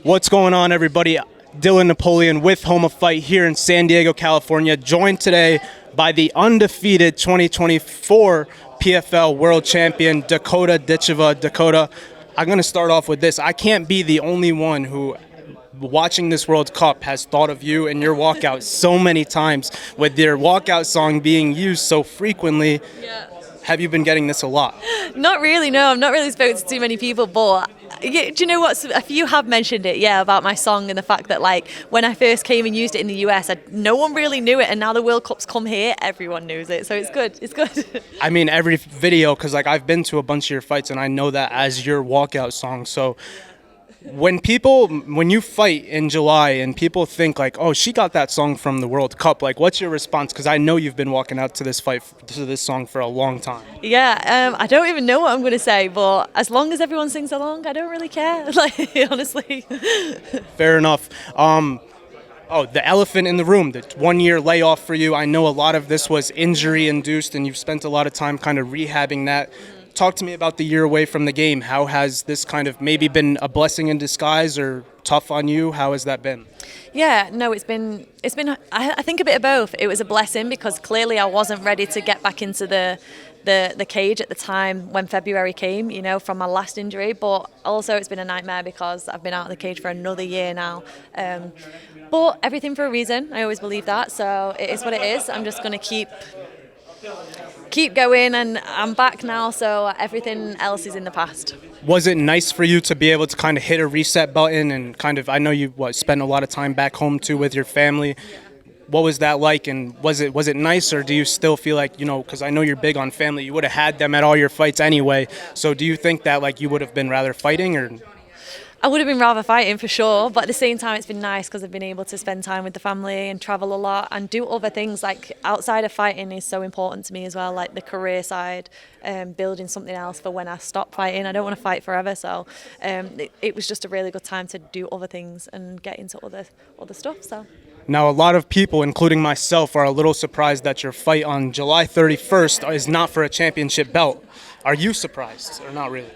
What's going on, everybody? Dylan Napoleone with Home of Fight here in San Diego, California, joined today by the undefeated 2024 PFL World Champion, Dakota Ditcheva. Dakota, I'm going to start off with this. I can't be the only one who, watching this World Cup, has thought of you and your walkout so many times, with your walkout song being used so frequently. Yeah. Have you been getting this a lot? Not really, no. I've not really spoken to too many people, but do you know what? A few have mentioned it, about my song and the fact that, like, when I first came and used it in the US, no one really knew it, and now the World Cup's come here, everyone knows it, so it's good. It's good. I mean, every video, because, like, I've been to a bunch of your fights, and I know that as your walkout song, so when you fight in July and people think like, oh, she got that song from the World Cup, like, what's your response? Because I know you've been walking out to this song for a long time. Yeah, I don't even know what I'm going to say, but as long as everyone sings along, I don't really care, like, honestly. Fair enough. Oh, the elephant in the room, the 1-year layoff for you. I know a lot of this was injury induced, and you've spent a lot of time kind of rehabbing that. Talk to me about the year away from the game. How has this kind of maybe been a blessing in disguise or tough on you? How has that been? Yeah, no, it's been. I think a bit of both. It was a blessing because clearly I wasn't ready to get back into the cage at the time when February came, from my last injury. But also it's been a nightmare because I've been out of the cage for another year now. But everything for a reason. I always believe that. So it is what it is. I'm just going to keep going, and I'm back now, so everything else is in the past. Was it nice for you to be able to kind of hit a reset button and kind of, I know you spent a lot of time back home too with your family. What was that like, and was it nice, or do you still feel like, because I know you're big on family, you would have had them at all your fights anyway, so do you think that like you would have been rather fighting, or? I would have been rather fighting for sure, but at the same time it's been nice because I've been able to spend time with the family and travel a lot and do other things. Like, outside of fighting is so important to me as well, like the career side, building something else for when I stop fighting. I don't want to fight forever, so it was just a really good time to do other things and get into other stuff. So. Now, a lot of people, including myself, are a little surprised that your fight on July 31st is not for a championship belt. Are you surprised, or not really?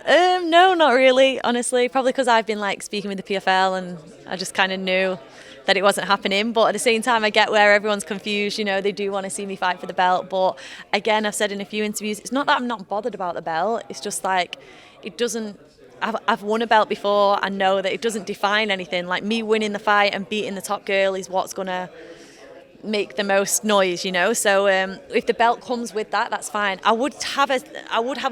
No, not really, honestly. Probably because I've been speaking with the PFL and I just kind of knew that it wasn't happening. But at the same time, I get where everyone's confused. They do want to see me fight for the belt. But again, I've said in a few interviews, it's not that I'm not bothered about the belt. It's just like it doesn't. I've won a belt before. I know that it doesn't define anything. Like, me winning the fight and beating the top girl is what's gonna make the most noise, so if the belt comes with that, that's fine. I would have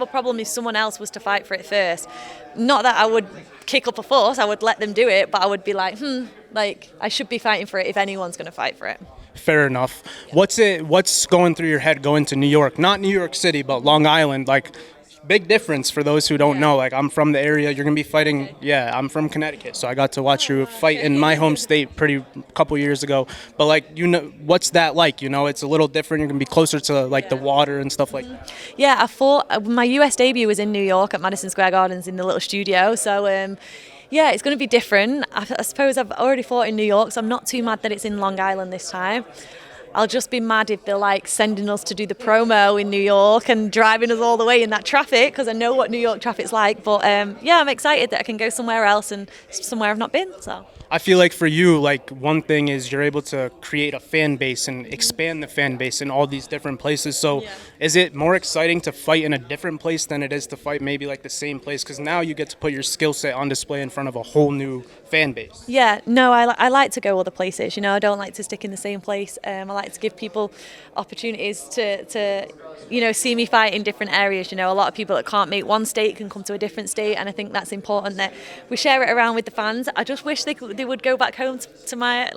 a problem if someone else was to fight for it first. Not that I would kick up a fuss, I would let them do it, but I would be like I should be fighting for it if anyone's going to fight for it. Fair enough. What's going through your head going to New York? Not New York City, but Long Island, big difference for those who don't know. Like, I'm from the area. You're going to be fighting. Okay. Yeah, I'm from Connecticut, so I got to watch you fight in my home state a couple years ago. But, what's that like? It's a little different. You're going to be closer to, the water and stuff like that. Yeah, I fought. My US debut was in New York at Madison Square Gardens in the little studio. So, yeah, it's going to be different. I suppose I've already fought in New York, so I'm not too mad that it's in Long Island this time. I'll just be mad if they're sending us to do the promo in New York and driving us all the way in that traffic, because I know what New York traffic's like. But yeah, I'm excited that I can go somewhere else and somewhere I've not been. So I feel like for you, one thing is you're able to create a fan base and expand the fan base in all these different places. So Is it more exciting to fight in a different place than it is to fight maybe the same place? Because now you get to put your skill set on display in front of a whole new fan base. Yeah, no, I like to go other places. I don't like to stick in the same place. I like to give people opportunities to see me fight in different areas. A lot of people that can't make one state can come to a different state, and I think that's important that we share it around with the fans. I just wish they would go back home to my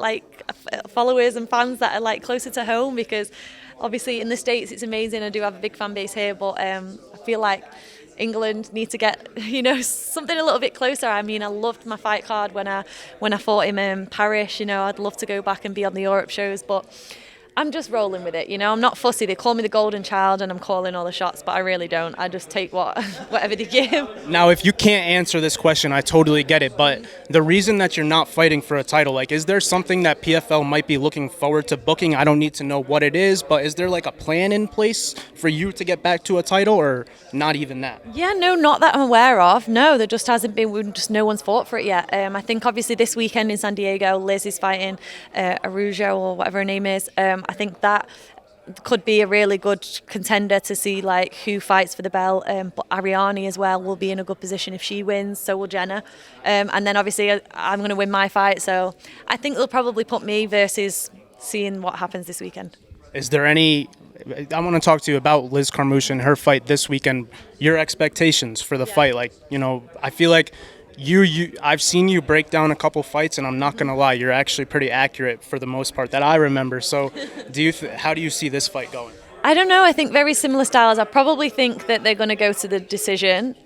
followers and fans that are closer to home, because obviously in the States it's amazing. I do have a big fan base here, but I feel like England need to get something a little bit closer. I mean, I loved my fight card when I fought him in Paris. I'd love to go back and be on the Europe shows, but I'm just rolling with it, you know. I'm not fussy. They call me the golden child and I'm calling all the shots, but I really don't. I just take whatever they give. Now, if you can't answer this question, I totally get it. But the reason that you're not fighting for a title, like, is there something that PFL might be looking forward to booking? I don't need to know what it is, but is there like a plan in place for you to get back to a title, or not even that? Yeah, no, not that I'm aware of. No, there just hasn't been. Just no one's fought for it yet. I think obviously this weekend in San Diego, Liz is fighting Araujo or whatever her name is. I think that could be a really good contender to see like who fights for the belt. But Ariane as well will be in a good position if she wins. So will Jenna. And then obviously I'm going to win my fight. So I think they'll probably put me versus seeing what happens this weekend. Is there any? I want to talk to you about Liz Carmouche and her fight this weekend. Your expectations for the fight, like, you know, I feel like I've seen you break down a couple fights, and I'm not gonna lie, you're actually pretty accurate for the most part that I remember. So, how do you see this fight going? I don't know. I think very similar styles. I probably think that they're going to go to the decision.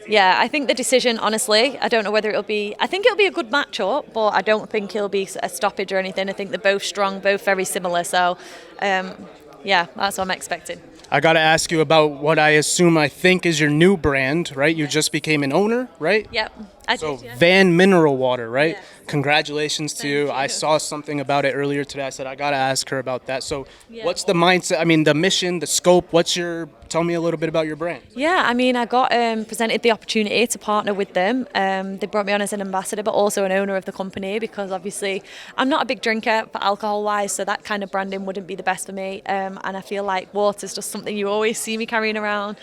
Yeah, I think the decision, honestly, I don't know whether it'll be... I think it'll be a good matchup, but I don't think it'll be a stoppage or anything. I think they're both strong, both very similar. So, yeah, that's what I'm expecting. I got to ask you about what I think is your new brand, right? You just became an owner, right? Yep. So Van Mineral Water, right? Yes. Congratulations to you. I saw something about it earlier today. I said, I got to ask her about that. So what's the mindset? I mean, the mission, the scope, tell me a little bit about your brand. Yeah, I mean, I got presented the opportunity to partner with them. They brought me on as an ambassador, but also an owner of the company, because obviously I'm not a big drinker for alcohol-wise, so that kind of branding wouldn't be the best for me. And I feel like water is just something you always see me carrying around,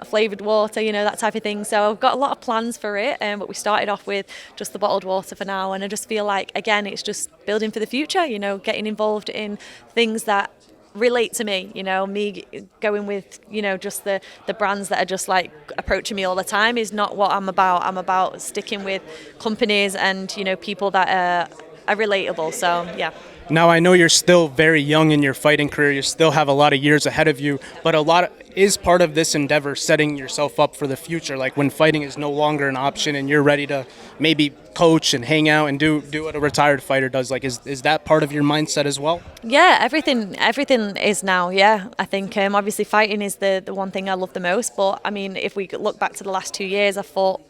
flavoured water, you know, that type of thing. So I've got a lot of plans for it, but we started off with just the bottled water for now. And I just feel like, again, it's just building for the future, you know, getting involved in things that relate to me, you know, me going with, you know, just the brands that are just like approaching me all the time is not what I'm about. I'm about sticking with companies and, you know, people that are relatable. So, yeah. Now, I know you're still very young in your fighting career. You still have a lot of years ahead of you, but is part of this endeavor setting yourself up for the future? Like when fighting is no longer an option and you're ready to maybe coach and hang out and do what a retired fighter does. Like, is that part of your mindset as well? Yeah, everything is now. Yeah, I think obviously fighting is the one thing I love the most. But I mean, if we look back to the last 2 years, I fought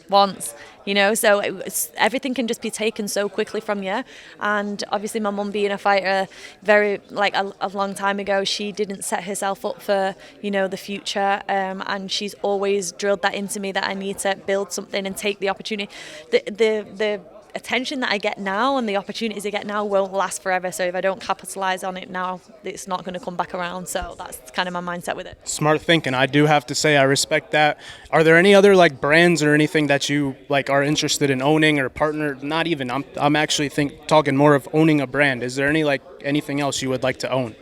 once, you know, so everything can just be taken so quickly from you. And obviously my mum being a fighter very like a long time ago, she didn't set herself up for, you know, the future, and she's always drilled that into me that I need to build something and take the opportunity. The attention that I get now and the opportunities I get now won't last forever, so if I don't capitalize on it now, it's not going to come back around. So that's kind of my mindset with it. Smart thinking. I do have to say I respect that. Are there any other like brands or anything that you like are interested in owning or partner? Not even. I'm actually talking more of owning a brand. Is there anything else you would like to own?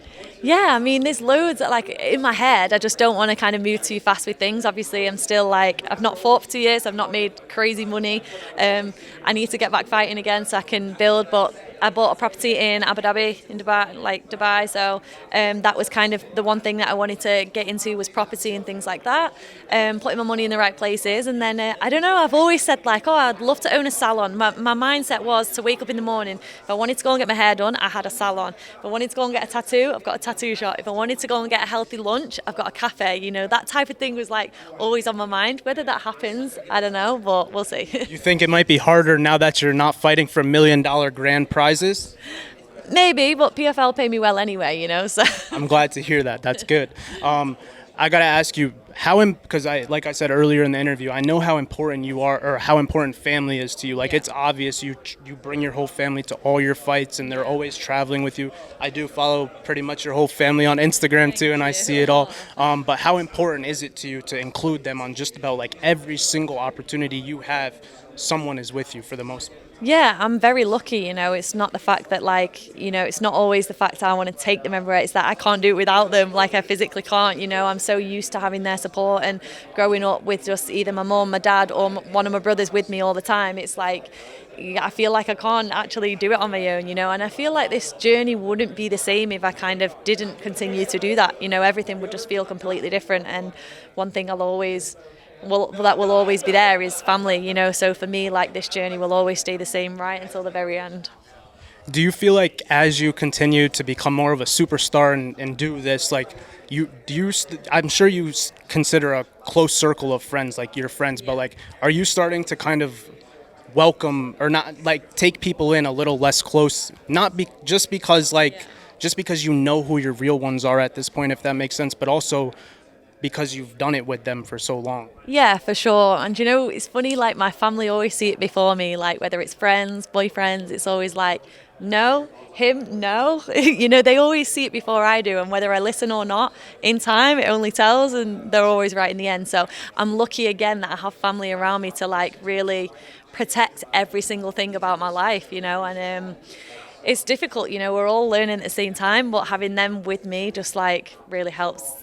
Yeah, I mean, there's loads like in my head. I just don't want to kind of move too fast with things. Obviously, I'm still like, I've not fought for 2 years. I've not made crazy money. I need to get back fighting again so I can build. But I bought a property in Abu Dhabi, in Dubai. So that was kind of the one thing that I wanted to get into was property and things like that. Putting my money in the right places. And then, I don't know, I've always said like, oh, I'd love to own a salon. My mindset was to wake up in the morning. If I wanted to go and get my hair done, I had a salon. If I wanted to go and get a tattoo, I've got a tattoo shop. If I wanted to go and get a healthy lunch, I've got a cafe. You know, that type of thing was like always on my mind. Whether that happens, I don't know, but we'll see. You think it might be harder now that you're not fighting for $1 million grand prizes? Maybe, but PFL pay me well anyway, you know. So I'm glad to hear that. That's good. I gotta ask you because like I said earlier in the interview, I know how important you are, or how important family is to you. Like it's obvious you bring your whole family to all your fights, and they're always traveling with you. I do follow pretty much your whole family on Instagram too, and I see it all. But how important is it to you to include them on just about like every single opportunity you have? Someone is with you for the most part. Yeah, I'm very lucky, you know. It's not the fact that, like, you know, it's not always the fact I want to take them everywhere. It's that I can't do it without them. Like, I physically can't, you know. I'm so used to having their support and growing up with just either my mum, my dad, or one of my brothers with me all the time. It's like, I feel like I can't actually do it on my own, you know. And I feel like this journey wouldn't be the same if I kind of didn't continue to do that. You know, everything would just feel completely different. And one thing that will always be there is family, you know. So for me, like, this journey will always stay the same right until the very end. Do you feel like as you continue to become more of a superstar and do this, like I'm sure consider a close circle of friends, like your friends, but like, are you starting to kind of welcome or not like take people in a little less close, not just because just because you know who your real ones are at this point, if that makes sense, but also because you've done it with them for so long? Yeah, for sure. And you know, it's funny, like my family always see it before me, like whether it's friends, boyfriends, it's always like, no, him, no. You know, they always see it before I do. And whether I listen or not, in time, it only tells, and they're always right in the end. So I'm lucky again that I have family around me to like really protect every single thing about my life, you know, and it's difficult, you know, we're all learning at the same time, but having them with me just like really helps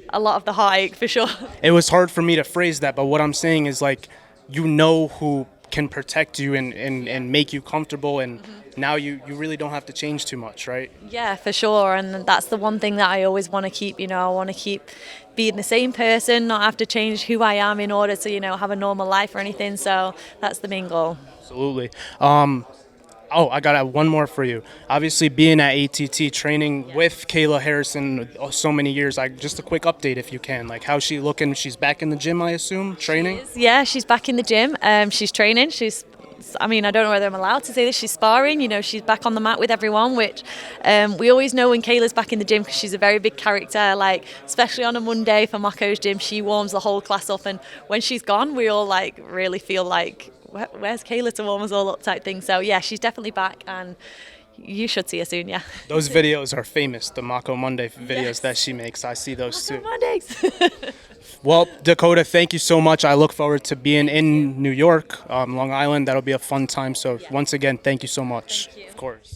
a lot of the heartache for sure. It was hard for me to phrase that, but what I'm saying is like, you know who can protect you and make you comfortable, and now you really don't have to change too much, right? Yeah, for sure. And that's the one thing that I always want to keep, you know, I want to keep being the same person, not have to change who I am in order to, you know, have a normal life or anything. So that's the main goal. Absolutely. Oh, I got one more for you. Obviously, being at ATT, training with Kayla Harrison so many years, just a quick update if you can. Like, how's she looking? She's back in the gym, I assume, training? Yeah, she's back in the gym. She's training. I mean, I don't know whether I'm allowed to say this. She's sparring, you know, she's back on the mat with everyone, which we always know when Kayla's back in the gym because she's a very big character, like, especially on a Monday for Mako's gym, she warms the whole class up. And when she's gone, we all, like, really feel like, where's Kayla to warm us all up type thing. So, yeah, she's definitely back, and you should see her soon, yeah. Those videos are famous, the Mako Monday videos that she makes. I see those too. Mondays. Well, Dakota, thank you so much. I look forward to being in New York, Long Island. That'll be a fun time. So once again, thank you so much. Thank you. Of course.